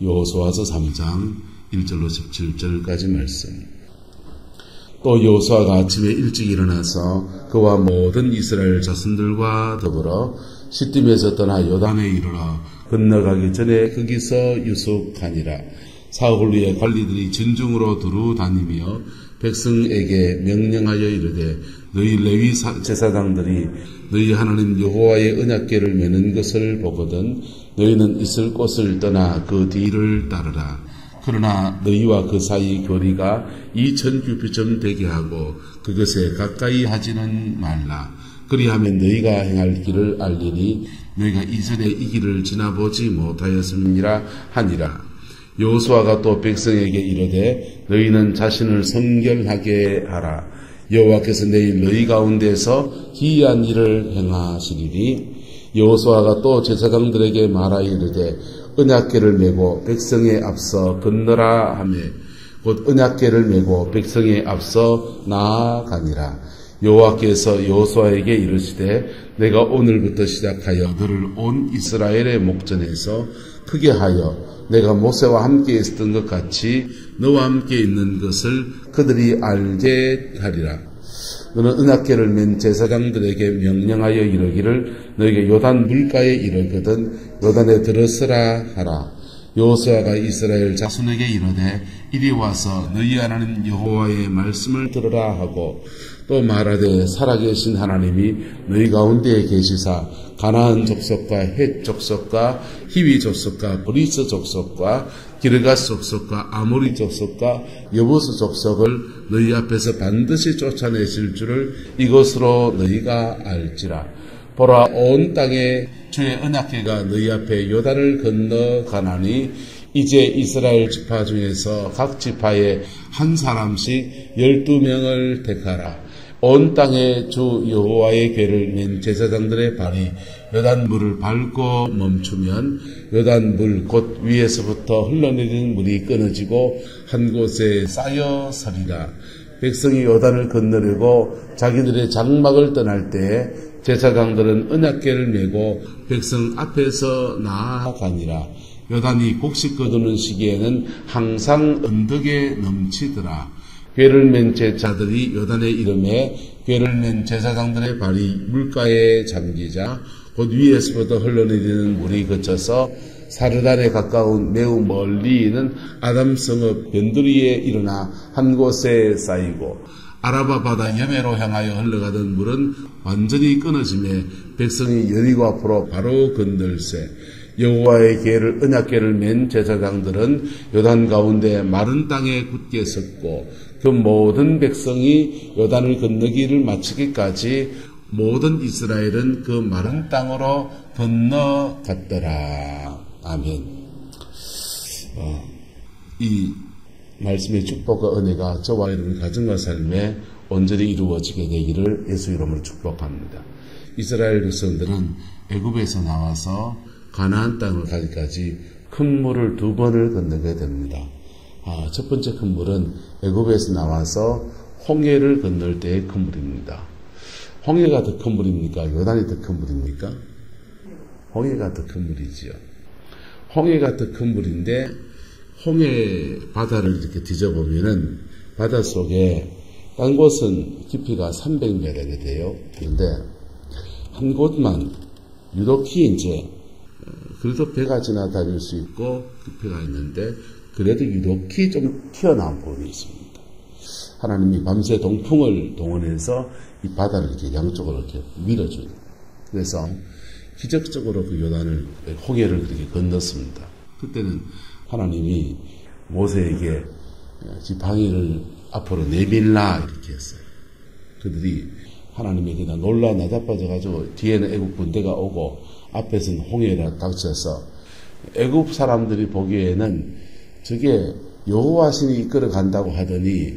여호수아서 3장 1절로 17절까지 말씀. 또 여호수아가 아침에 일찍 일어나서 그와 모든 이스라엘 자손들과 더불어 시딤에서 떠나 요단에 이르러 건너가기 전에 거기서 유숙하니라. 사흘 후에 관리들이 진중으로 두루 다니며 백성에게 명령하여 이르되 너희 레위 제사장들이 너희 하나님 여호와의 언약궤를 메는 것을 보거든 너희는 있을 곳을 떠나 그 뒤를 따르라. 그러나 너희와 그 사이 거리가 2000규빗쯤 되게 하고 그것에 가까이 하지는 말라. 그리하면 너희가 행할 길을 알리니 너희가 이전에 이 길을 지나보지 못하였음이라 하니라. 여호수아가 또 백성에게 이르되 너희는 자신을 성결하게 하라. 여호와께서 내일 너희 가운데서 기이한 일을 행하시리니 여호수아가 또 제사장들에게 말하여 이르되 언약궤를 메고 백성에 앞서 건너라 하며 곧 언약궤를 메고 백성에 앞서 나아가니라. 여호와께서 여호수아에게 이르시되 내가 오늘부터 시작하여 너를 온 이스라엘의 목전에서 크게 하여 내가 모세와 함께 있었던 것 같이 너와 함께 있는 것을 그들이 알게 하리라. 너는 언약궤를 맨 제사장들에게 명령하여 이르기를 너에게 요단 물가에 이르거든 요단에 들어서라 하라. 여호수아가 이스라엘 자손에게 이르되 이리 와서 너희 하나님 여호와의 말씀을 들으라 하고 또 말하되 살아계신 하나님이 너희 가운데에 계시사 가나안 족속과 헷 족속과 히위 족속과 브리스 족속과 기르가스 족속과 아모리 족속과 여부스 족속을 너희 앞에서 반드시 쫓아내실 줄을 이것으로 너희가 알지라. 보라 온 땅에 주의 언약궤가 너희 앞에 요단을 건너가나니 이제 이스라엘 지파 중에서 각 지파에 한 사람씩 12명을 택하라. 온 땅에 주 여호와의 궤를 맨 제사장들의 발이 요단물을 밟고 멈추면 요단물 곧 위에서부터 흘러내리는 물이 끊어지고 한 곳에 쌓여 서리라. 백성이 요단을 건너려고 자기들의 장막을 떠날 때에 제사장들은 언약궤를 메고 백성 앞에서 나아가니라. 요단이 곡식 거두는 시기에는 항상 언덕에 넘치더라. 궤를 맨 제자들이 요단에 이름에 궤를 맨 제사장들의 발이 물가에 잠기자 곧 위에서부터 흘러내리는 물이 그쳐서 사르단에 가까운 매우 멀리 있는 아담성읍 변두리에 일어나 한 곳에 쌓이고 아라바 바다 여매로 향하여 흘러가던 물은 완전히 끊어지매 백성이 여리고 앞으로 바로 건널세. 여호와의 궤를 언약궤를 맨 제사장들은 요단 가운데 마른 땅에 굳게 섰고 그 모든 백성이 요단을 건너기를 마치기까지 모든 이스라엘은 그 마른 땅으로 건너갔더라. 아멘. 이 말씀의 축복과 은혜가 저와 여러분 가정과 삶에 온전히 이루어지게 되기를 예수 이름으로 축복합니다. 이스라엘 백성들은 애굽에서 나와서 가나안 땅을 가기까지 큰 물을 2번을 건너게 됩니다. 첫 번째 큰 물은 애굽에서 나와서 홍해를 건널 때의 큰 물입니다. 홍해가 더 큰 물입니까? 요단이 더 큰 물입니까? 홍해가 더 큰 물이지요. 홍해가 더 큰 물인데 홍해 바다를 이렇게 뒤져보면은 바닷속에 딴 곳은 깊이가 300m가 돼요. 그런데 한 곳만 유독히 이제 그래도 배가 지나다닐 수 있고 깊이가 있는데 그래도 유독히 좀 튀어나온 부분이 있습니다. 하나님이 밤새 동풍을 동원해서 이 바다를 이렇게 양쪽으로 이렇게 밀어줘요. 그래서 기적적으로 그 요단을 홍해를 그렇게 건넜습니다. 그때는 하나님이 모세에게 지팡이를 앞으로 내밀라 이렇게 했어요. 그들이 하나님에게 다 놀라 나자빠져가지고 뒤에는 애국 군대가 오고 앞에서는 홍해가 닥쳐서 애국 사람들이 보기에는 저게 여호와 신이 이끌어 간다고 하더니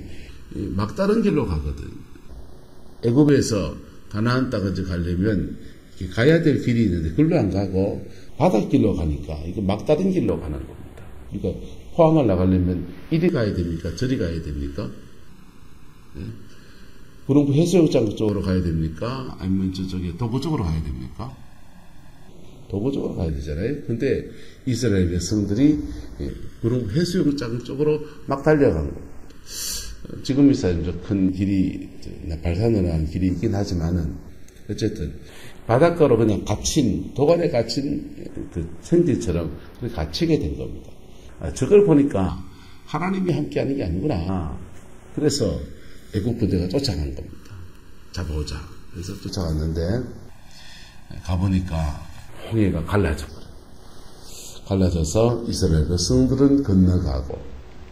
막다른 길로 가거든. 애굽에서 가나안 땅을 가려면 가야 될 길이 있는데 그걸로 안 가고 바닷길로 가니까 이거 막다른 길로 가는 겁니다. 그러니까 포항을 나가려면 이리 가야 됩니까? 저리 가야 됩니까? 네? 구룡포 해수욕장 쪽으로 가야 됩니까? 아니면 저쪽에 도구 쪽으로 가야 됩니까? 도구적으로 가야 되잖아요. 근데 이스라엘 백성들이 그런 해수욕장 쪽으로 막 달려간 겁니다. 지금 있어야 큰 길이, 발산으로 길이 있긴 하지만은, 어쨌든, 바닷가로 그냥 갇힌, 도관에 갇힌 그 생쥐처럼 그렇게 갇히게 된 겁니다. 저걸 보니까 하나님이 함께하는 게 아니구나. 그래서 애국 부대가 쫓아간 겁니다. 잡아오자. 그래서 쫓아갔는데, 가보니까 홍해가 갈라져 버려요. 갈라져서 이스라엘 백성들은 건너가고,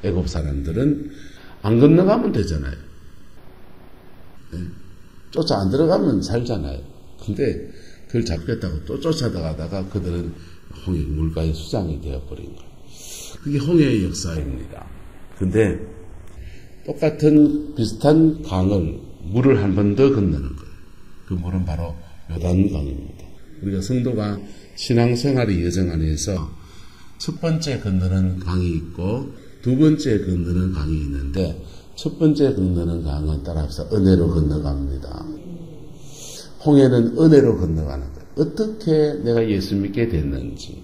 애국 사람들은 안 건너가면 되잖아요. 네? 쫓아 안 들어가면 살잖아요. 근데 그걸 잡겠다고 또 쫓아가다가 그들은 홍해 물가에 수장이 되어버린 거예요. 그게 홍해의 역사입니다. 근데 똑같은 비슷한 강을 물을 한 번 더 건너는 거예요. 그 물은 바로 요단강입니다. 우리가 성도가 신앙생활의 여정 안에서 첫 번째 건너는 강이 있고 두 번째 건너는 강이 있는데 첫 번째 건너는 강은 따라서 은혜로 건너갑니다. 홍해는 은혜로 건너가는 거예요. 어떻게 내가 예수 믿게 됐는지,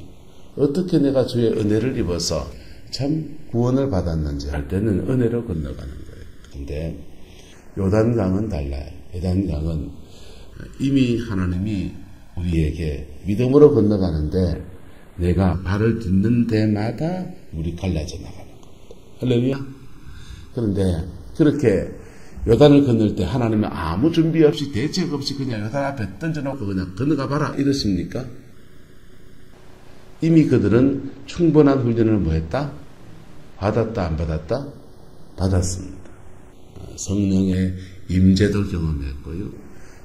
어떻게 내가 주의 은혜를 입어서 참 구원을 받았는지 할 때는 은혜로 건너가는 거예요. 그런데 요단강은 달라요. 요단강은 이미 하나님이 우리에게 믿음으로 건너가는데 내가 발을 딛는 데마다 물이 갈라져 나가는 겁니다. 할렐루야. 그런데 그렇게 요단을 건널 때 하나님은 아무 준비 없이 대책 없이 그냥 요단 앞에 던져놓고 그냥 건너가 봐라 이렇습니까? 이미 그들은 충분한 훈련을 뭐 했다? 받았다 안 받았다? 받았습니다. 성령의 임재도 경험했고요.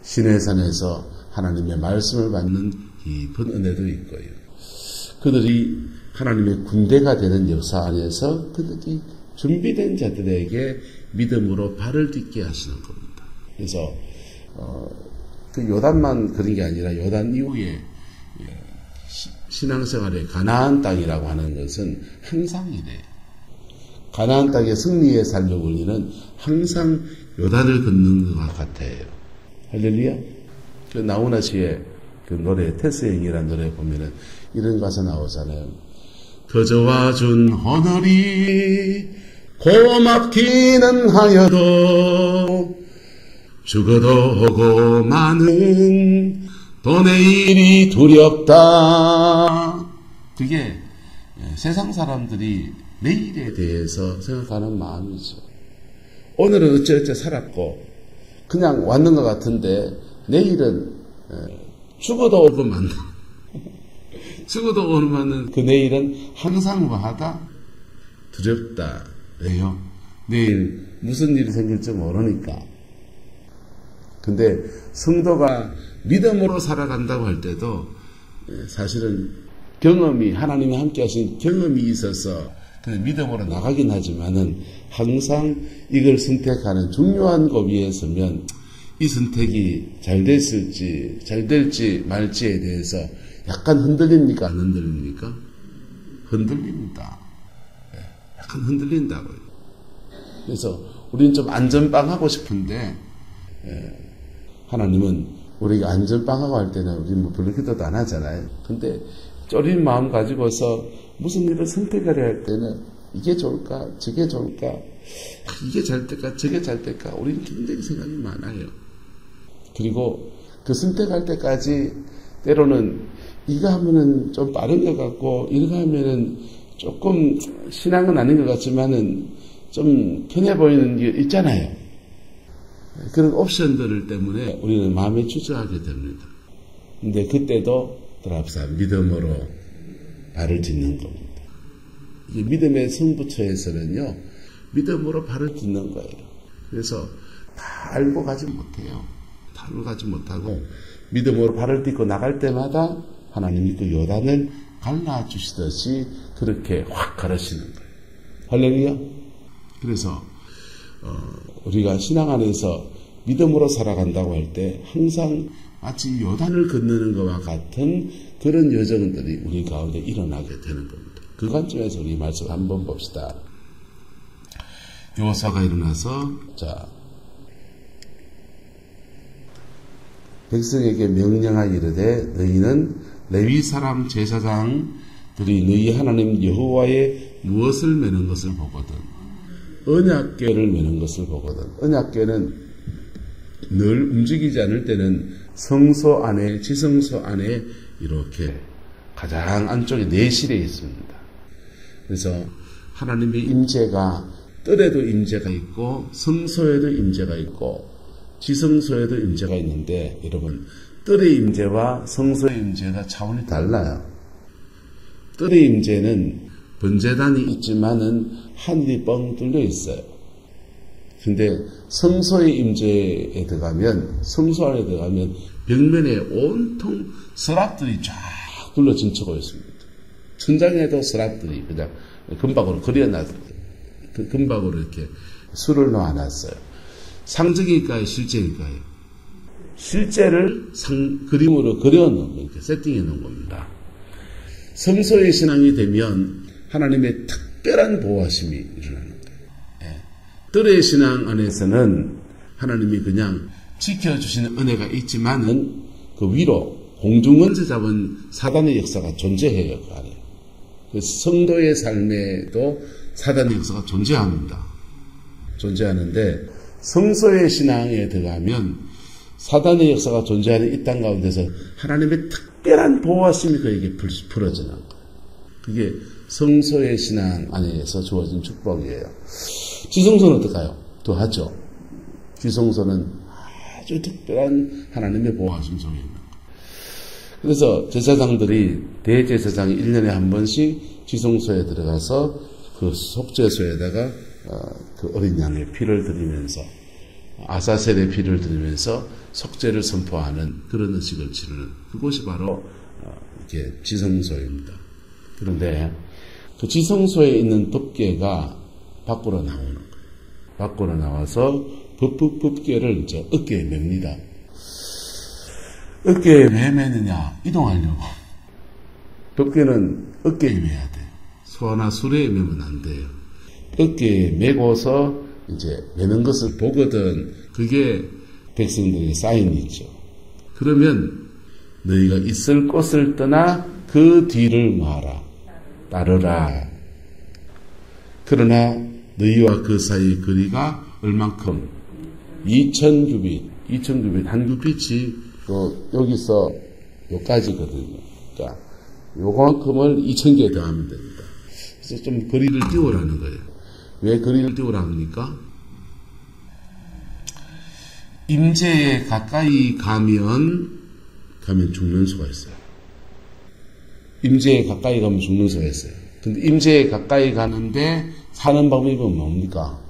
시내산에서 하나님의 말씀을 받는 깊은 은혜도 있고요. 그들이 하나님의 군대가 되는 역사 안에서 그들이 준비된 자들에게 믿음으로 발을 딛게 하시는 겁니다. 그래서 그 요단만 그런 게 아니라 요단 이후에 신앙생활의 가나안 땅이라고 하는 것은 항상 이래요. 가나안 땅의 승리의 살려고 우리는 항상 요단을 걷는 것 같아요. 할렐루야. 그 나훈아 씨의 그 노래 테스행이라는 노래 보면은 이런 가사 나오잖아요. 그저와 준 하늘이 고맙기는 하여도 죽어도 오고 마는 또 내일이 두렵다. 그게 세상 사람들이 내일에 대해서 생각하는 마음이죠. 오늘은 어찌어찌 살았고 그냥 왔는 것 같은데 내일은 죽어도 오고 마는 죽어도 오고 마는 그 내일은 항상 뭐하다? 두렵다. 왜요? 내일 무슨 일이 생길지 모르니까. 근데 성도가 믿음으로 살아간다고 할 때도 사실은 경험이 하나님이 함께 하신 경험이 있어서 믿음으로 나가긴 하지만은 항상 이걸 선택하는 중요한 고비에 서면 이 선택이 잘 됐을지 잘 될지 말지에 대해서 약간 흔들립니까? 안 흔들립니까? 흔들립니다. 약간 흔들린다고요. 그래서 우리는 좀 안전빵하고 싶은데 하나님은 우리가 안전빵하고 할 때는 우리 뭐 별로 기도도 안 하잖아요. 근데 쫄린 마음 가지고서 무슨 일을 선택하려 할 때는 이게 좋을까 저게 좋을까 이게 잘 될까 저게 잘 될까 우리는 굉장히 생각이 많아요. 그리고 그 선택할 때까지 때로는 이거 하면은 좀 빠른 것 같고 이거 하면은 조금 신앙은 아닌 것 같지만은 좀 편해 보이는 게 있잖아요. 그런 옵션들 때문에 우리는 마음에 주저하게 됩니다. 근데 그때도 드랍사 믿음으로 발을 딛는 겁니다. 이게 믿음의 성부처에서는요, 믿음으로 발을 딛는 거예요. 그래서 다 알고 가지 못해요. 다 알고 가지 못하고 믿음으로 발을 딛고 나갈 때마다 하나님이 그 요단을 갈라주시듯이 그렇게 확 가르치는 거예요. 할렐루야. 그래서 우리가 신앙 안에서 믿음으로 살아간다고 할 때 항상 마치 요단을 건너는 것과 같은 그런 여정들이 우리 가운데 일어나게 되는 겁니다. 그 관점에서 우리 말씀 한번 봅시다. 여호수아가 일어나서 백성에게 명령하여 이르되 너희는 레위 사람 제사장들이 너희 하나님 여호와의 무엇을 매는 것을 보거든. 언약궤를 매는 것을 보거든. 언약궤는 늘 움직이지 않을 때는 성소 안에, 지성소 안에 이렇게 가장 안쪽에 내실에 있습니다. 그래서 하나님의 임재가 뜰에도 임재가 있고 성소에도 임재가 있고 지성소에도 임재가 있는데 여러분 뜰의 임재와 성소의 임재가 차원이 달라요. 뜰의 임재는 번제단이 있지만은 하늘이 뻥 뚫려 있어요. 근데 성소의 임재에 들어가면 성소 안에 들어가면 벽면에 온통 서랍들이 쫙 둘러 진치고 있습니다. 천장에도 서랍들이 그냥 금박으로 그려놨어요. 그 금박으로 이렇게 술을 놓아놨어요. 상징일까요? 실제일까요? 실제를 그림으로 그려놓은 이렇게 세팅해 놓은 겁니다. 성소의 신앙이 되면 하나님의 특별한 보호하심이 일어나는 거예요. 뜰의 신앙 안에서는 하나님이 그냥 지켜주시는 은혜가 있지만은 그 위로 공중원세 잡은 사단의 역사가 존재해요. 그 안에. 성도의 삶에도 사단의 역사가 존재합니다. 존재하는데 성소의 신앙에 들어가면 사단의 역사가 존재하는 이 땅 가운데서 하나님의 특별한 보호하심이 그에게 풀어지는 거예요. 그게 성소의 신앙 안에서 주어진 축복이에요. 지성소는 어떨까요? 더하죠. 지성소는 아주 특별한 하나님의 보호하심 속에 있는 거예요. 그래서 제사장들이 대제사장이 1년에 한 번씩 지성소에 들어가서 그 속죄소에다가 그 어린 양의 피를 드리면서 아사셀의 피를 드리면서 속죄를 선포하는 그런 의식을 치르는 그곳이 바로 이렇게 지성소입니다. 그런데 그 지성소에 있는 법궤가 밖으로 나오는 거예요. 밖으로 나와서 법궤를 이제 어깨에 맵니다. 어깨에 왜 매느냐? 이동하려고. 법궤는 어깨에 매야 돼요. 소나 수레에 매면 안 돼요. 어깨에 메고서 이제 매는 것을 보거든. 그게 백성들의 사인이죠. 그러면 너희가 있을 곳을 떠나 그 뒤를 마라. 따르라. 그러나 너희와 그 사이의 거리가 얼만큼? 2000규빗. 한 규빗이 여기서 요까지거든요. 그러니까 요만큼을 2000개 더하면 됩니다. 그래서 좀 거리를 띄우라는 거예요. 왜 거리를 띄우라 합니까? 임재에 가까이 가면 죽는 수가 있어요. 임재에 가까이 가면 죽는 수가 있어요. 근데 임재에 가까이 가는데 사는 방법이 뭡니까?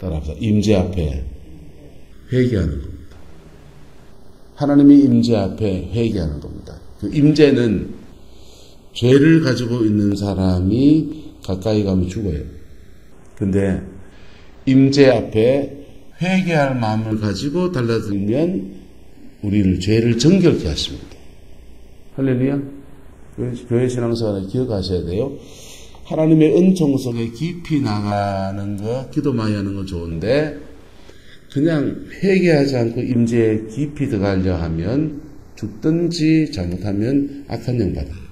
따라합시다. 임재 앞에 회개하는 겁니다. 하나님의 임재 앞에 회개하는 겁니다. 그 임재는 죄를 가지고 있는 사람이 가까이 가면 죽어요. 근데 임재 앞에 회개할 마음을 가지고 달라들면 우리를 죄를 정결케 하십니다. 할렐루야. 교회 신앙생활을 기억하셔야 돼요. 하나님의 은총 속에 깊이 나가는 거, 기도 많이 하는 건 좋은데 그냥 회개하지 않고 임재에 깊이 들어가려 하면 죽든지 잘못하면 악한 영 받아요.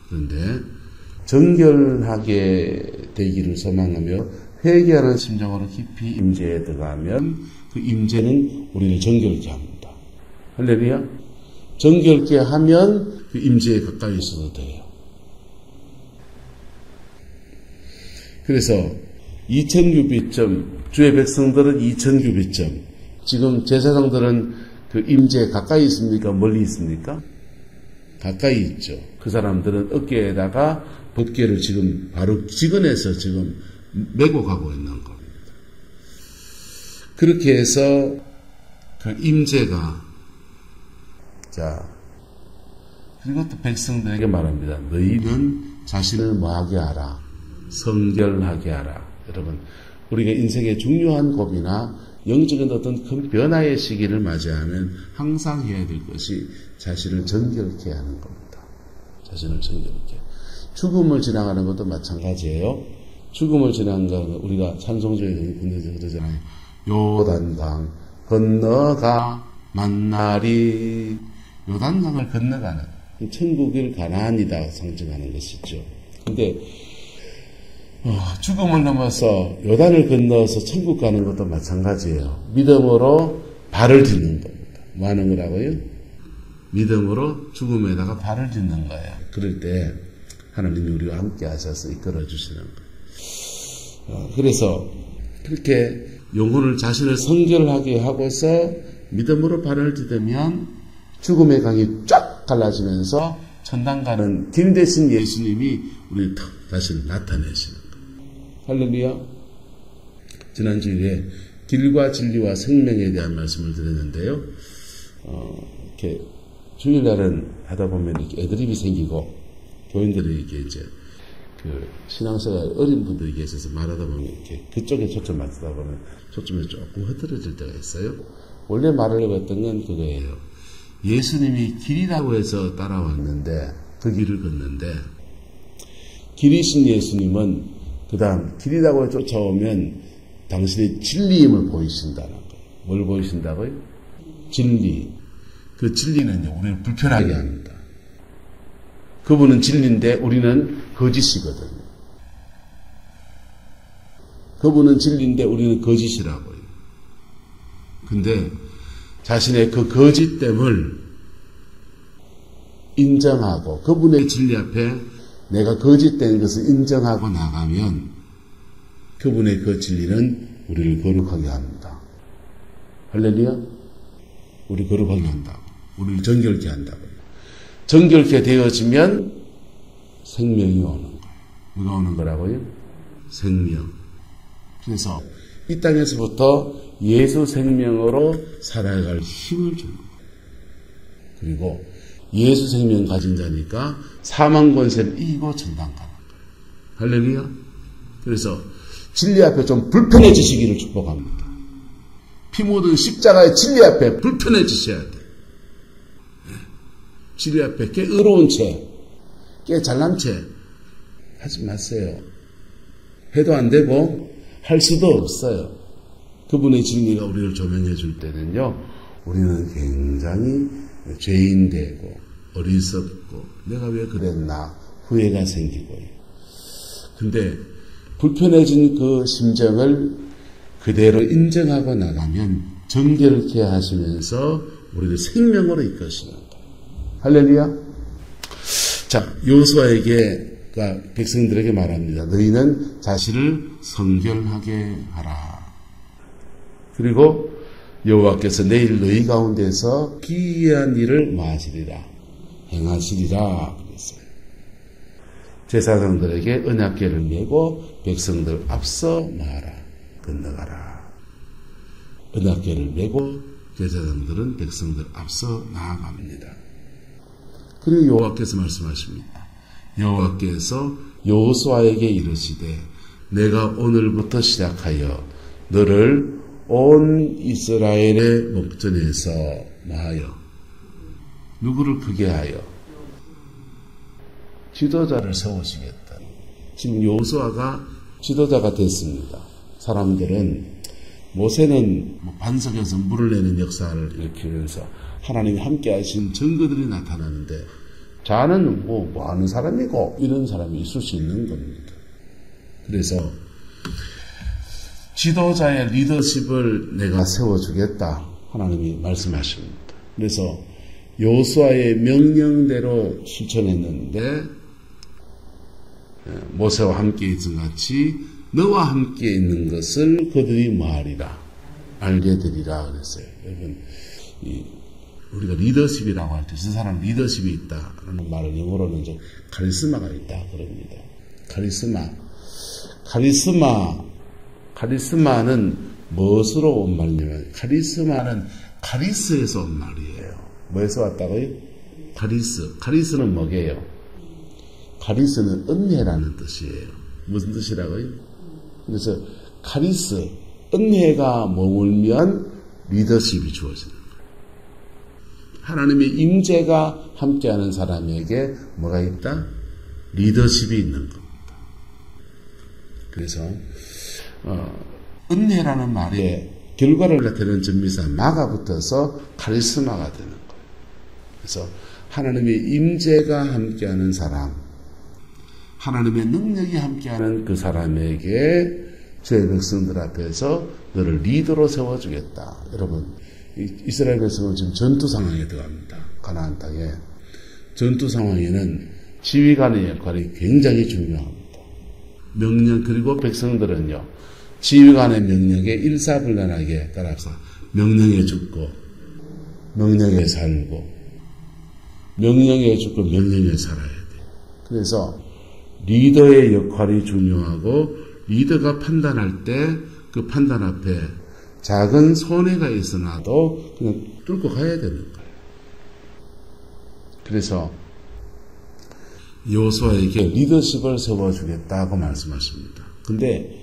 그런데 정결하게 되기를 소망하며 회개하는 심정으로 깊이 임재에 들어가면 그 임재는 우리를 정결케 합니다. 할렐루야. 정결케 하면 그 임재에 가까이 있어도 돼요. 그래서 2000규빗점, 주의 백성들은 2000규빗점. 지금 제사장들은 그 임재에 가까이 있습니까? 멀리 있습니까? 가까이 있죠. 그 사람들은 어깨에다가 법궤를 지금 바로 직원해서 지금 메고 가고 있는 겁니다. 그렇게 해서 그 임재가 그리고 또 백성들에게 말합니다. 너희는 자신을 뭐하게 하라? 성결하게 하라. 여러분, 우리가 인생의 중요한 고비나 영적인 어떤 큰 변화의 시기를 맞이하면 항상 해야 될 것이 자신을 정결케 하는 겁니다. 자신을 정결케. 죽음을 지나가는 것도 마찬가지예요. 죽음을 지나가는 건 우리가 찬송조에 그러잖아요. 요단강 건너가 만나리 요단강을 건너가는 천국을 가나안이다 상징하는 것이죠. 근데 죽음을 넘어서 요단을 건너서 천국 가는 것도 마찬가지예요. 믿음으로 발을 딛는 겁니다. 뭐 하는 거라고요? 믿음으로 죽음에다가 발을 딛는 거예요. 그럴 때 하나님이 우리와 함께 하셔서 이끌어 주시는 거예요. 그래서 그렇게 영혼을 자신을 성결하게 하고서 믿음으로 발을 딛으면 죽음의 강이 쫙 갈라지면서 천당 가는 길 대신 예수님이 우리 다시 나타내시는 거예요. 할렐루야. 지난주에 길과 진리와 생명에 대한 말씀을 드렸는데요. 이렇게 주일날은 하다 보면 이렇게 애드립이 생기고 교인들이 이제 그 신앙생활 어린 분들이 계셔서 말하다 보면 이렇게 그쪽에 초점 맞추다 보면 초점이 조금 흐트러질 때가 있어요. 원래 말하려고 했던 건 그거예요. 예수님이 길이라고 해서 따라왔는데 그 길을 걷는데 길이신 예수님은 그 다음 길이라고 쫓아오면 당신의 진리임을 보이신다는 거예요. 뭘 보이신다고요? 진리. 그 진리는요, 우리를 불편하게 합니다. 그분은 진리인데 우리는 거짓이거든요. 그분은 진리인데 우리는 거짓이라고요. 근데 자신의 그 거짓됨을 인정하고 그분의 진리 앞에 내가 거짓된 것을 인정하고 나가면 그분의 그 진리는 우리를 거룩하게 합니다. 할렐루야? 우리 거룩하게 한다고. 우리를 정결케 한다고. 정결케 되어지면 생명이 오는 거예요. 누가 오는 거라고요? 생명. 그래서 이 땅에서부터 예수 생명으로 살아갈 힘을 주는 거예요. 그리고 예수 생명 가진 자니까 사망 권세를 이기고 천당 가는 거예요. 할렐루야. 그래서 진리 앞에 좀 불편해지시기를 축복합니다. 피 묻은 십자가의 진리 앞에 불편해지셔야 돼요. 진리 앞에 꽤 의로운 채, 꽤 잘난 채 하지 마세요. 해도 안 되고 할 수도 없어요. 그분의 진리가 우리를 조명해 줄 때는요, 우리는 굉장히 죄인되고 어리석고 내가 왜 그랬나 후회가 생기고요. 근데 불편해진 그 심정을 그대로 인정하고 나가면 정결케 하시면서 우리를 생명으로 이끄시는 거예요. 할렐루야. 자, 여호수아에게 백성들에게 말합니다. 너희는 자신을 성결하게 하라. 그리고 여호와께서 내일 너희 가운데서 기이한 일을 마시리라, 행하시리라 그랬어요. 제사장들에게 언약궤를 메고 백성들 앞서 나아라, 건너가라. 언약궤를 메고 제사장들은 백성들 앞서 나아갑니다. 그리고 여호와께서 말씀하십니다. 여호와께서 여호수아에게 이르시되 내가 오늘부터 시작하여 너를 온 이스라엘의 목전에서 나하여 누구를 크게 하여 지도자를 세우시겠다. 지금 여호수아가 지도자가 됐습니다. 사람들은 모세는 반석에서 물을 내는 역사를 일으키면서 하나님이 함께 하신 증거들이 나타나는데 자는 뭐 하는 사람이고 이런 사람이 있을 수 있는 겁니다. 그래서 지도자의 리더십을 내가 세워주겠다 하나님이 말씀하십니다. 그래서 여호수아의 명령대로 실천했는데 모세와 함께 있은 같이 너와 함께 있는 것을 그들이 뭐하리라 알게 되리라 그랬어요. 여러분 우리가 리더십이라고 할 때 저 사람 리더십이 있다라는 말을 영어로는 좀 카리스마가 있다 그럽니다. 카리스마는 무엇으로 온 말이냐면 카리스마는 카리스에서 온 말이에요. 뭐에서 왔다고요? 카리스는 뭐게요? 카리스는 은혜라는 뜻이에요. 무슨 뜻이라고요? 그래서 카리스, 은혜가 머물면 리더십이 주어지는 거예요. 하나님의 임재가 함께하는 사람에게 뭐가 있다? 리더십이 있는 겁니다. 그래서 은혜라는 말에 결과를 나타내는 전미사 마가 붙어서 카리스마가 되는 거예요. 그래서 하나님의 임재가 함께하는 사람, 하나님의 능력이 함께하는 그 사람에게 제 백성들 앞에서 너를 리더로 세워주겠다. 여러분, 이스라엘 백성은 지금 전투 상황에 들어갑니다. 가나안 땅에. 전투 상황에는 지휘관의 역할이 굉장히 중요합니다. 명령, 그리고 백성들은요, 지휘관의 명령에 일사불란하게 따라서 명령에 죽고, 명령에 살고, 명령에 죽고, 명령에 살아야 돼요. 그래서 리더의 역할이 중요하고, 리더가 판단할 때 그 판단 앞에 작은 손해가 있어나도 그냥 뚫고 가야 되는 거예요. 그래서 여호수아에게 리더십을 세워주겠다고 말씀하십니다. 근데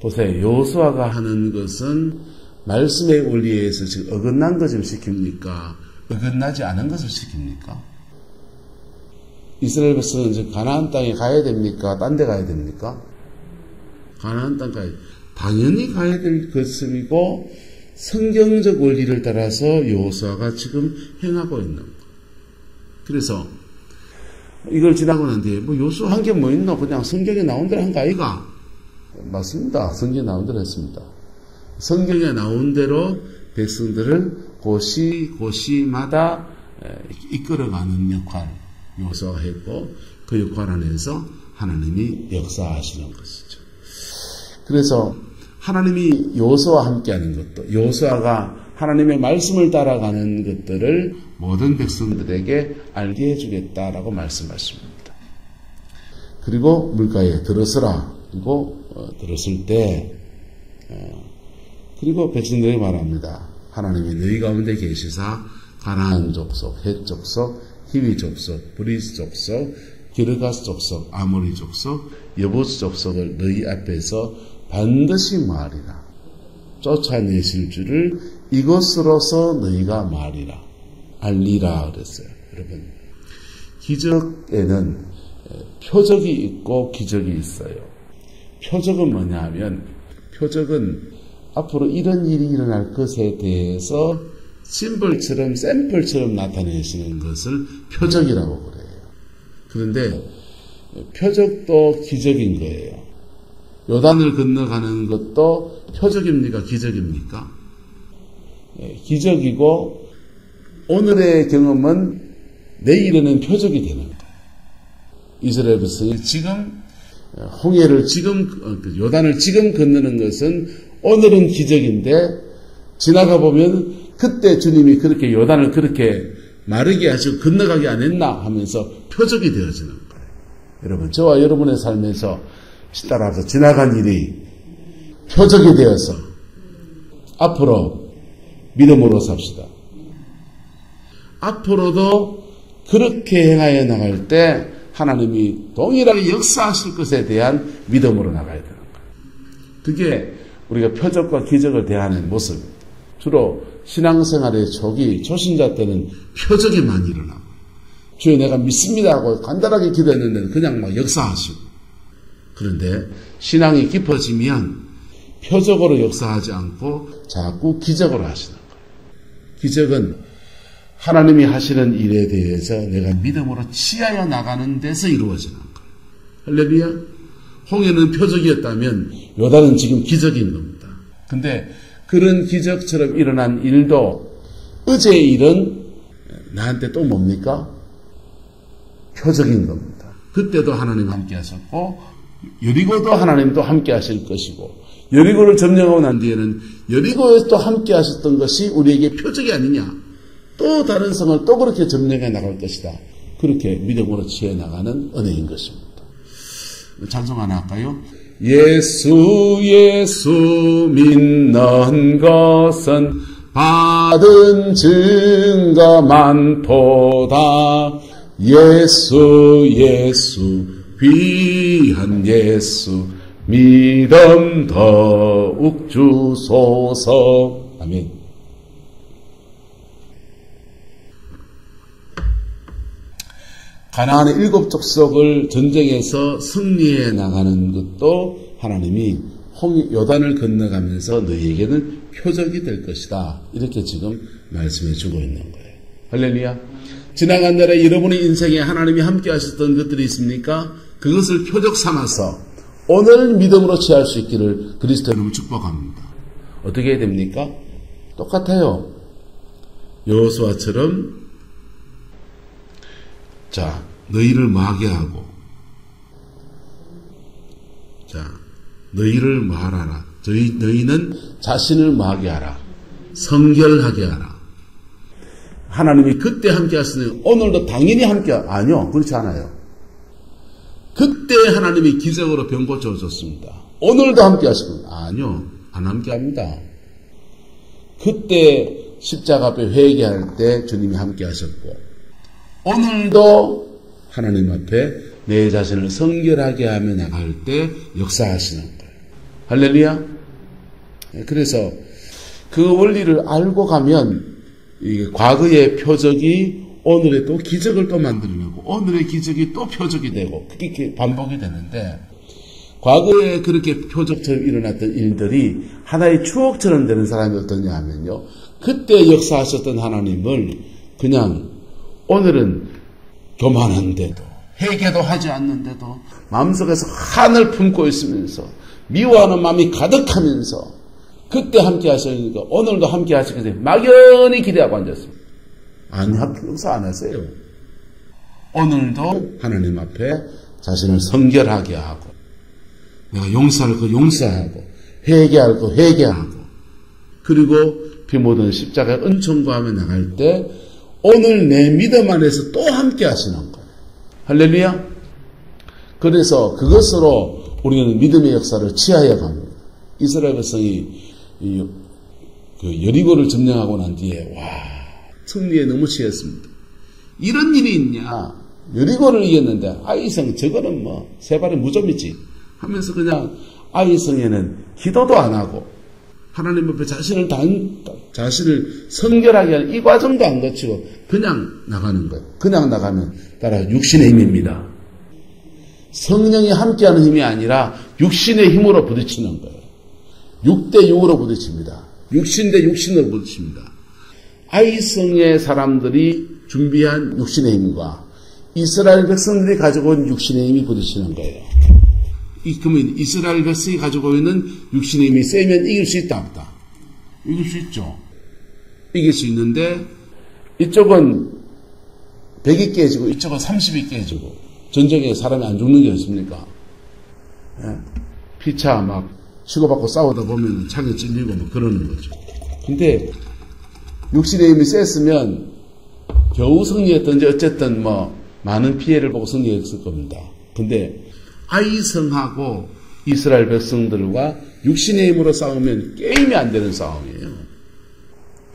보세요. 여호수아가 하는 것은 말씀의 원리에 의해서 지금 어긋난 것을 시킵니까? 어긋나지 않은 것을 시킵니까? 이스라엘 백성은 지금 가나안 땅에 가야 됩니까? 딴 데 가야 됩니까? 가나안 땅 가야 당연히 가야 될 것이고 성경적 원리를 따라서 여호수아가 지금 행하고 있는 거예요. 그래서 이걸 지나고 난 뒤에 뭐 여호수아 한 게 뭐 있노? 그냥 성경에 나온 대로 한 거 아이가? 맞습니다. 성경에 나온 대로 했습니다. 성경에 나온 대로 백성들을 고시마다 이끌어가는 역할 여호수아가 했고 그 역할 안에서 하나님이 역사하시는 것이죠. 그래서 하나님이 여호수아와 함께하는 것도 여호수아가 하나님의 말씀을 따라가는 것들을 모든 백성들에게 알게 해주겠다라고 말씀하십니다. 그리고 물가에 들어서라. 그리고 들었을 때 그리고 백성들에게 말합니다. 하나님이 너희 가운데 계시사 가나안 족속, 헷 족속, 히위 족속, 브리스 족속, 기르가스 족속, 아모리 족속, 여부스 족속을 너희 앞에서 반드시 말이라. 쫓아내실 줄을 이것으로서 너희가 말이라. 알리라 그랬어요. 여러분, 기적에는 표적이 있고 기적이 있어요. 표적은 뭐냐 하면 표적은 앞으로 이런 일이 일어날 것에 대해서 심벌처럼 샘플처럼 나타내시는 것을 표적이라고 그래요. 그런데 표적도 기적인 거예요. 요단을 건너가는 것도 표적입니까? 기적입니까? 기적이고 오늘의 경험은 내일에는 표적이 되는 거예요. 이스라엘 백성이 지금 홍해를 지금 요단을 지금 건너는 것은 오늘은 기적인데 지나가 보면 그때 주님이 그렇게 요단을 그렇게 마르게 하시고 건너가게 안 했나 하면서 표적이 되어지는 거예요. 여러분, 저와 여러분의 삶에서 따라서 지나간 일이 표적이 되어서 앞으로 믿음으로 삽시다. 앞으로도 그렇게 행하여 나갈 때 하나님이 동일하게 역사하실 것에 대한 믿음으로 나가야 되는 거예요. 그게 우리가 표적과 기적을 대하는 모습입니다. 주로 신앙생활의 초신자 때는 표적이 많이 일어나고 주여 내가 믿습니다 하고 간단하게 기도했는데 그냥 막 역사하시고 그런데 신앙이 깊어지면 표적으로 역사하지 않고 자꾸 기적으로 하시는 거예요. 기적은 하나님이 하시는 일에 대해서 내가 믿음으로 취하여 나가는 데서 이루어지는 거예요. 할렐루야. 홍해는 표적이었다면 요단은 지금 기적인 겁니다. 근데 그런 기적처럼 일어난 일도 어제의 일은 나한테 또 뭡니까? 표적인 겁니다. 그때도 하나님 함께 하셨고 여리고도 하나님도 함께 하실 것이고 여리고를 점령하고 난 뒤에는 여리고에서 함께 하셨던 것이 우리에게 표적이 아니냐. 또 다른 성을 또 그렇게 점령해 나갈 것이다. 그렇게 믿음으로 취해 나가는 은혜인 것입니다. 찬송 하나 할까요? 예수 믿는 것은 받은 증거 많도다. 예수 귀한 예수 믿음 더욱 주소서. 아멘. 가나안의 7 족속을 전쟁에서 승리해 나가는 것도 하나님이 요단을 건너가면서 너희에게는 표적이 될 것이다. 이렇게 지금 말씀해 주고 있는 거예요. 할렐루야. 지나간 날에 여러분의 인생에 하나님이 함께 하셨던 것들이 있습니까? 그것을 표적 삼아서 오늘 믿음으로 취할 수 있기를 그리스도의 이름으로 축복합니다. 어떻게 해야 됩니까? 똑같아요. 여호수아처럼 자, 너희를 마게 하고 자, 너희를 말하라. 너희는 자신을 마게 하라. 성결하게 하라. 하나님이 그때 함께 하시는 오늘도 당연히 함께 아니요. 그렇지 않아요. 그때 하나님이 기적으로 병 고쳐줬습니다. 오늘도 함께 하시고 아니요. 안 함께 합니다. 그때 십자가 앞에 회개할 때 주님이 함께 하셨고 오늘도 하나님 앞에 내 자신을 성결하게 하며 나갈 때 역사하시는 거예요. 할렐루야. 그래서 그 원리를 알고 가면 과거의 표적이 오늘의 또 기적을 또 만들어내고 오늘의 기적이 또 표적이 되고 그게 반복이 되는데 과거에 그렇게 표적처럼 일어났던 일들이 하나의 추억처럼 되는 사람이 어떠냐 하면요. 그때 역사하셨던 하나님을 그냥 오늘은 교만한데도 회개도 하지 않는데도 마음속에서 한을 품고 있으면서 미워하는 마음이 가득하면서 그때 함께 하시니까 오늘도 함께 하시겠어요. 막연히 기대하고 앉았습니다. 아니, 역사 안 하세요. 오늘도 하나님 앞에 자신을 성결하게 하고 내가 용서할 거 용서하고 회개할 거 회개하고 그리고 피 묻은 십자가의 은총구하며 나갈 때 오늘 내 믿음 안에서 또 함께 하시는 거예요. 할렐루야. 그래서 그것으로 우리는 믿음의 역사를 취하여 갑니다. 이스라엘 백성이 그 여리고를 점령하고 난 뒤에 와 승리에 너무 취했습니다. 이런 일이 있냐. 여리고를 이겼는데 아이성 저거는 뭐 세 발의 무좀이지 하면서 그냥 아이성에는 기도도 안 하고 하나님 앞에 자신을 성결하게 하는 이 과정도 안 거치고 그냥 나가는 거예요. 그냥 나가면 따라 육신의 힘입니다. 성령이 함께하는 힘이 아니라 육신의 힘으로 부딪히는 거예요. 6대 6으로 부딪힙니다. 육신 대 육신으로 부딪힙니다. 아이성의 사람들이 준비한 육신의 힘과 이스라엘 백성들이 가지고 온 육신의 힘이 부딪히는 거예요. 그러면 이스라엘 백성이 가지고 있는 육신의 힘이 세면 이길 수 있다 없다? 이길 수 있죠. 이길 수 있는데 이쪽은 100이 깨지고 이쪽은 30이 깨지고 전쟁에 사람이 안 죽는 게 없습니까? 예? 피차 막 치고받고 싸우다 보면 창에 찔리고 뭐 그러는 거죠. 근데 육신의 힘이 셌으면 겨우 승리했던지 어쨌든 뭐 많은 피해를 보고 승리했을 겁니다. 근데 아이성하고 이스라엘 백성들과 육신의 힘으로 싸우면 게임이 안 되는 싸움이에요.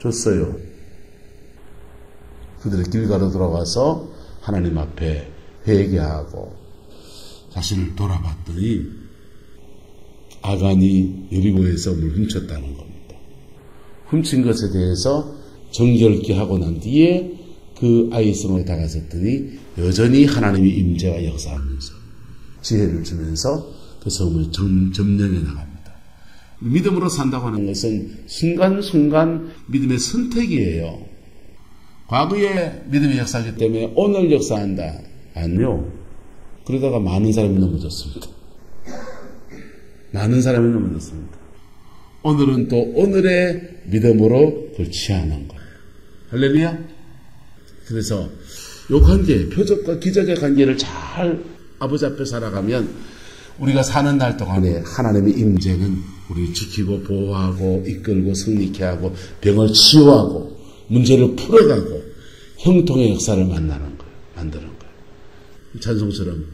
졌어요. 그들의 길가로 돌아가서 하나님 앞에 회개하고 자신을 돌아봤더니 아간이 여리고에서 물 훔쳤다는 겁니다. 훔친 것에 대해서 정결케 하고 난 뒤에 그 아이성으로 다가섰더니 여전히 하나님의 임재와 역사하면서 지혜를 주면서 그 성을 점령해 나갑니다. 믿음으로 산다고 하는 것은 순간순간 믿음의 선택이에요. 과거의 믿음의 역사이기 때문에 오늘 역사한다. 아니요. 그러다가 많은 사람이 넘어졌습니다. 많은 사람이 넘어졌습니다. 오늘은 또 오늘의 믿음으로 그걸 취하는 거예요. 할렐루야. 그래서 이 관계, 표적과 기적의 관계를 잘 아버지 앞에 살아가면 우리가 사는 날 동안에 하나님의 임재는 우리를 지키고 보호하고 이끌고 승리케 하고 병을 치유하고 문제를 풀어가고 형통의 역사를 만드는 거예요. 찬송처럼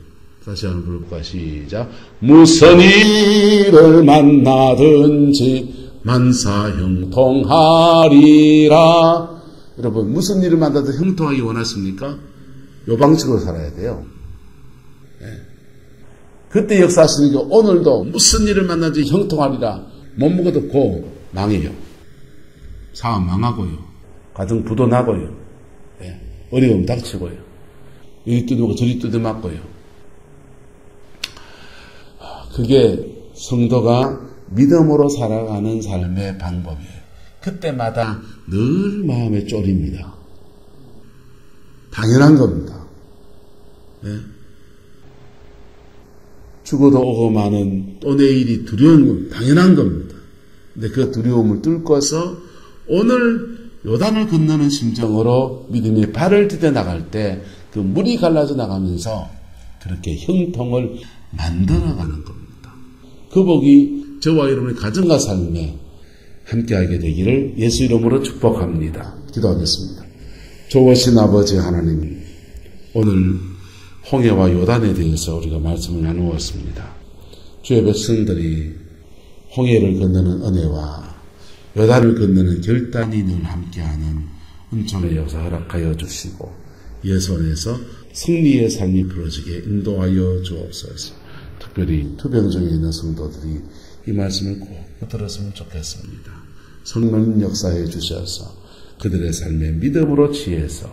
다시 한번 부를까 시작. 무슨 일을 만나든지 만사 형통하리라. 여러분 무슨 일을 만나든 형통하기 원하십니까? 요 방식으로 살아야 돼요. 그때 역사하시니까 오늘도 무슨 일을 만나든지 형통하리라. 못 먹어도 고 망해요. 사업 망하고요. 가정 부도나고요. 어려움 닥치고요. 이리 뜯어먹고 저리 뜯어맞고요. 그게 성도가 믿음으로 살아가는 삶의 방법이에요. 그때마다 늘 마음에 쫄입니다. 당연한 겁니다. 예? 죽어도 오고 마는 또 내일이 두려운 건 당연한 겁니다. 근데 그 두려움을 뚫고서 오늘 요단을 건너는 심정으로 믿음의 발을 디뎌 나갈 때 그 물이 갈라져 나가면서 그렇게 형통을 만들어가는 겁니다. 그 복이 저와 여러분의 가정과 삶에 함께하게 되기를 예수 이름으로 축복합니다. 기도하겠습니다. 좋으신 아버지 하나님, 오늘 홍해와 요단에 대해서 우리가 말씀을 나누었습니다. 주의 백성들이 홍해를 건너는 은혜와 요단을 건너는 결단이 늘 함께하는 은총의 역사 허락하여 주시고 예선에서 승리의 삶이 부러지게 인도하여 주옵소서. 특별히 투병 중에 있는 성도들이 이 말씀을 꼭 들었으면 좋겠습니다. 성령 역사해 주셔서 그들의 삶에 믿음으로 취해서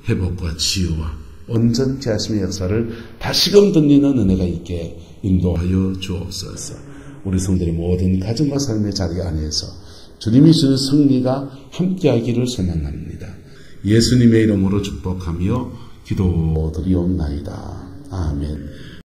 회복과 치유와 온전케 하심의 역사를 다시금 듣는 은혜가 있게 인도하여 주옵소서. 우리 성도들의 모든 가정과 삶의 자리 안에서 주님이 주는 승리가 함께하기를 소망합니다. 예수님의 이름으로 축복하며 기도드리옵나이다. 아멘.